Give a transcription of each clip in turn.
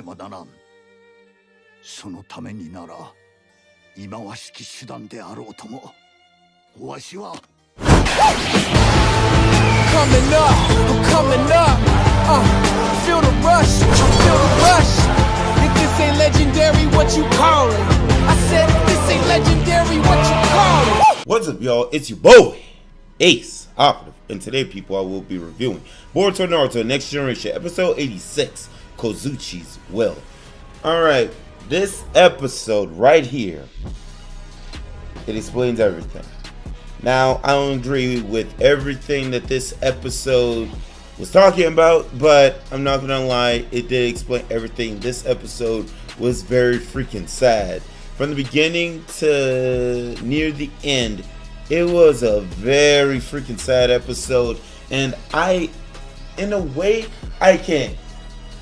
ねばならん。そのためになら忌まわしき手段であろうともわしは Coming up, I'm coming up. Feel the rush, I feel the rush. If this ain't legendary, what you call it? I said, if this ain't legendary, what you call it? What's up, y'all? It's your boy, Ace Operative, and today, people, I will be reviewing Boruto Naruto Next Generation, episode 86, Kozuchi's Will. Alright, this episode right here, it explains everything. Now, I don't agree with everything that this episode was talking about, but I'm not gonna lie, it did explain everything. This episode was very freaking sad. From the beginning to near the end, it was a very freaking sad episode, and in a way, I can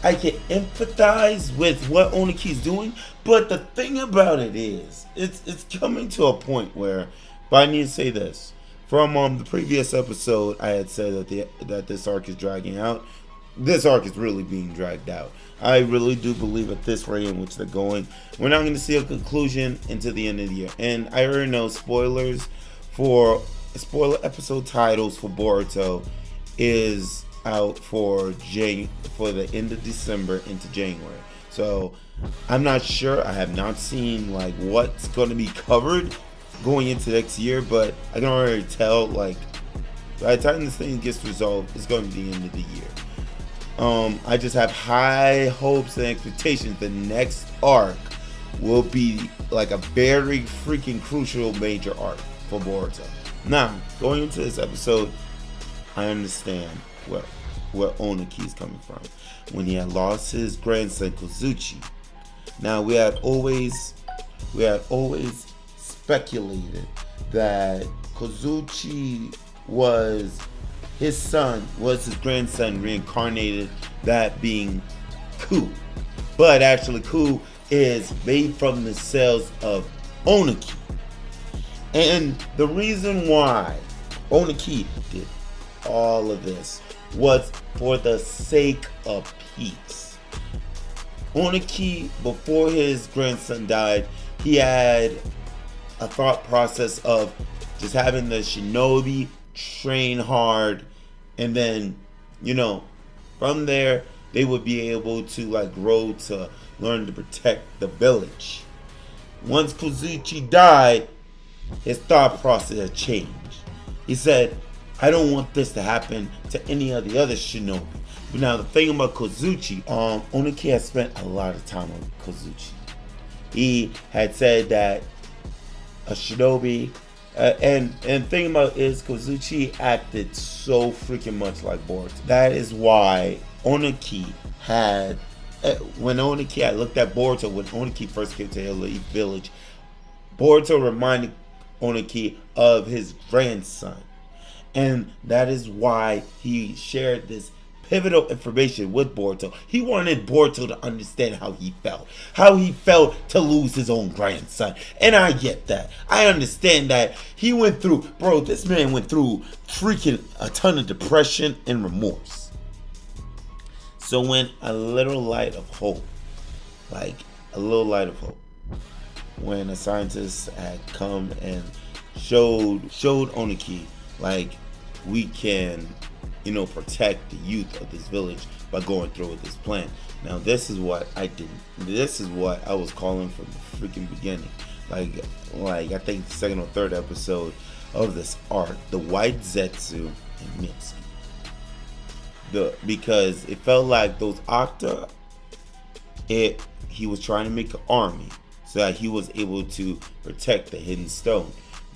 empathize with what Onoki's doing, but the thing about it is, it's coming to a point where, but I need to say this. From the previous episode, I had said that this arc is dragging out. This arc is really being dragged out. I really do believe at this rate in which they're going, we're not going to see a conclusion until the end of the year. And I already know spoiler episode titles for Boruto is out for the end of December into January. So I'm not sure. I have not seen like what's going to be covered going into next year, but I can already tell, like, by the time this thing gets resolved, it's going to be the end of the year. I just have high hopes and expectations the next arc will be like a very freaking crucial major arc for Boruto. Now, going into this episode, I understand where Onoki is coming from. When he had lost his grandson Kozuchi. Now, we had always speculated that Kozuchi was his grandson reincarnated, that being Ku. But actually Ku is made from the cells of Onoki. And the reason why Onoki did all of this was for the sake of peace. Onoki, before his grandson died, he had a thought process of just having the Shinobi train hard, and then, from there they would be able to like grow to learn to protect the village. Once Kozuchi died, his thought process had changed. He said, I don't want this to happen to any of the other Shinobi. But now the thing about Kozuchi, Onoki has spent a lot of time with Kozuchi. He had said that a Shinobi, and the thing about it is Kozuchi acted so freaking much like Boruto. That is why Onoki had, when Onoki had looked at Boruto, when Onoki first came to Elite Village, Boruto reminded Onoki of his grandson. And that is why he shared this pivotal information with Boruto. He wanted Boruto to understand how he felt to lose his own grandson. And I get that. I understand that he went through, this man went through freaking a ton of depression and remorse. So when a little light of hope, when a scientist had come and showed Onoki, like, we can protect the youth of this village by going through with this plan. Now, this is what I did. This is what I was calling from the freaking beginning. Like I think the second or third episode of this arc, the White Zetsu and Mitsuki. Because it felt like those Octa, he was trying to make an army so that he was able to protect the hidden stone.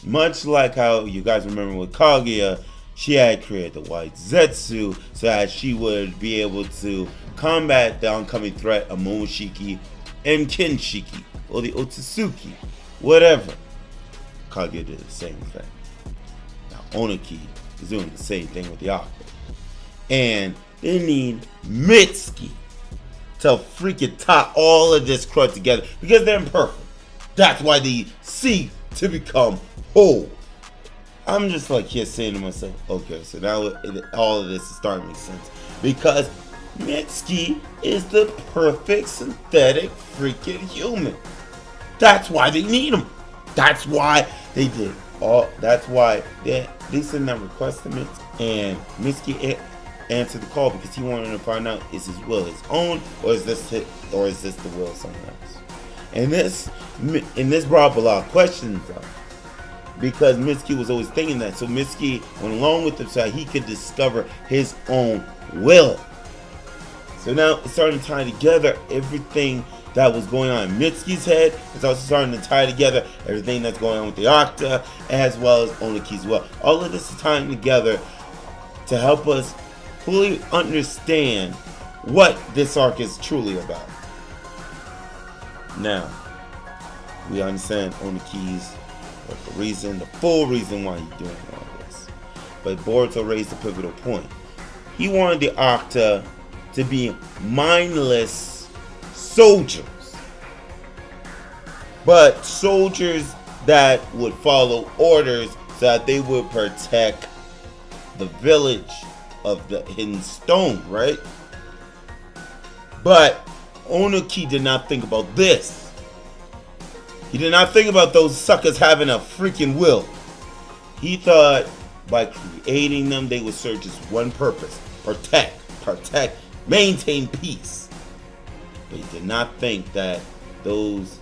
Much like how you guys remember with Kaguya, she had created the White Zetsu so that she would be able to combat the oncoming threat of Momoshiki and Kinshiki, or the Otsutsuki, whatever. Kaguya did the same thing. Now Onoki is doing the same thing with the Aqua. And they need Mitsuki to freaking tie all of this crud together, because they're imperfect. That's why they seek to become whole. I'm just like here saying to myself, okay, so now all of this is starting to make sense. Because Mitsuki is the perfect synthetic freaking human. That's why they need him. That's why they did all. That's why they sent that request to Mitsuki, and Mitsuki answered the call because he wanted to find out, is his will his own, or is this the will of someone else? And this brought up a lot of questions though, because Mitsuki was always thinking that. So Mitsuki went along with him so he could discover his own will. So now it's starting to tie together everything that was going on in Mitsuki's head. It's also starting to tie together everything that's going on with the Octa, as well as Onoki's will. All of this is tying together to help us fully understand what this arc is truly about. Now, we understand Onoki's the full reason why he's doing all this. But Boruto raised a pivotal point. He wanted the Octa to be mindless soldiers, but soldiers that would follow orders so that they would protect the village of the hidden stone, right? But Onoki did not think about this. He did not think about those suckers having a freaking will. He thought by creating them, they would serve just one purpose: protect, maintain peace. But he did not think that those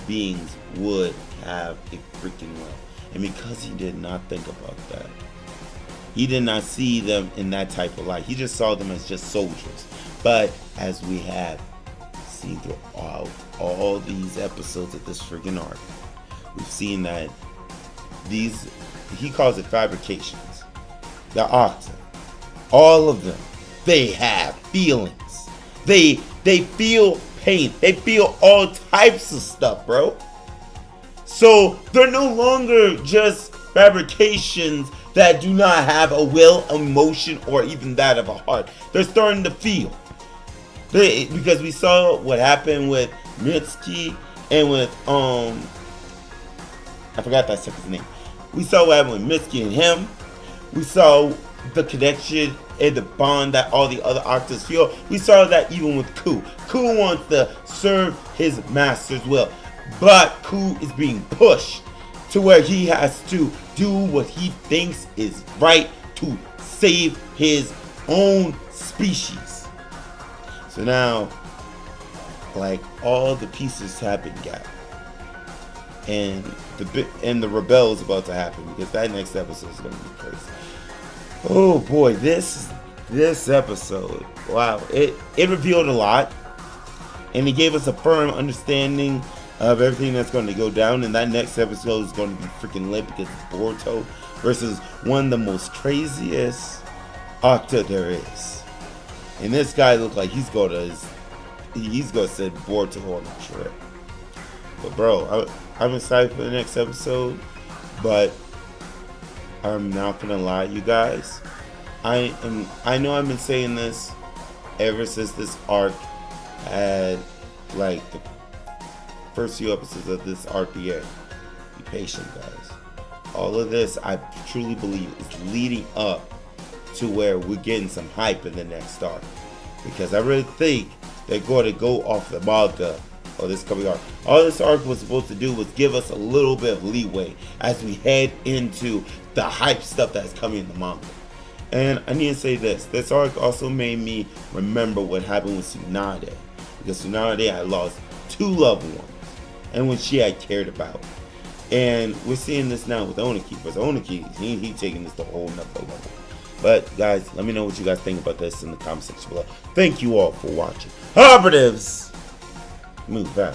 beings would have a freaking will. And because he did not think about that, he did not see them in that type of light. He just saw them as just soldiers. But as we have seen throughout all these episodes of this freaking arc, we've seen that these, he calls it fabrications, the Octa, all of them, they have feelings. They feel pain. They feel all types of stuff, bro. So they're no longer just fabrications that do not have a will, emotion, or even that of a heart. They're starting to feel. Because we saw what happened with Mitsuki and with I forgot that second's name. We saw what happened with Mitsuki and him. We saw the connection and the bond that all the other Octas feel. We saw that even with Ku. Ku wants to serve his master's will, but Ku is being pushed to where he has to do what he thinks is right to save his own species. So now, like, all the pieces have been gathered, and the rebel is about to happen, because that next episode is going to be crazy. Oh boy, this episode, wow, it revealed a lot, and it gave us a firm understanding of everything that's going to go down. And that next episode is going to be freaking lit, because it's Boruto versus one of the most craziest Octa there is. And this guy looked like he's gonna send Boruto on a trip. But bro, I'm excited for the next episode, but I'm not gonna lie, you guys. I know I've been saying this ever since this arc had, like, the first few episodes of this arc began. Be patient, guys. All of this, I truly believe, is leading up to where we're getting some hype in the next arc, because I really think they're going to go off the manga of this coming arc. All this arc was supposed to do was give us a little bit of leeway as we head into the hype stuff that's coming in the manga. And I need to say this arc also made me remember what happened with Tsunade, because Tsunade had lost 2 loved ones, and when she had cared about. And we're seeing this now with Onoki, because Onoki, he taking this to a whole nother level. But guys, let me know what you guys think about this in the comment section below. Thank you all for watching. Operatives, move out.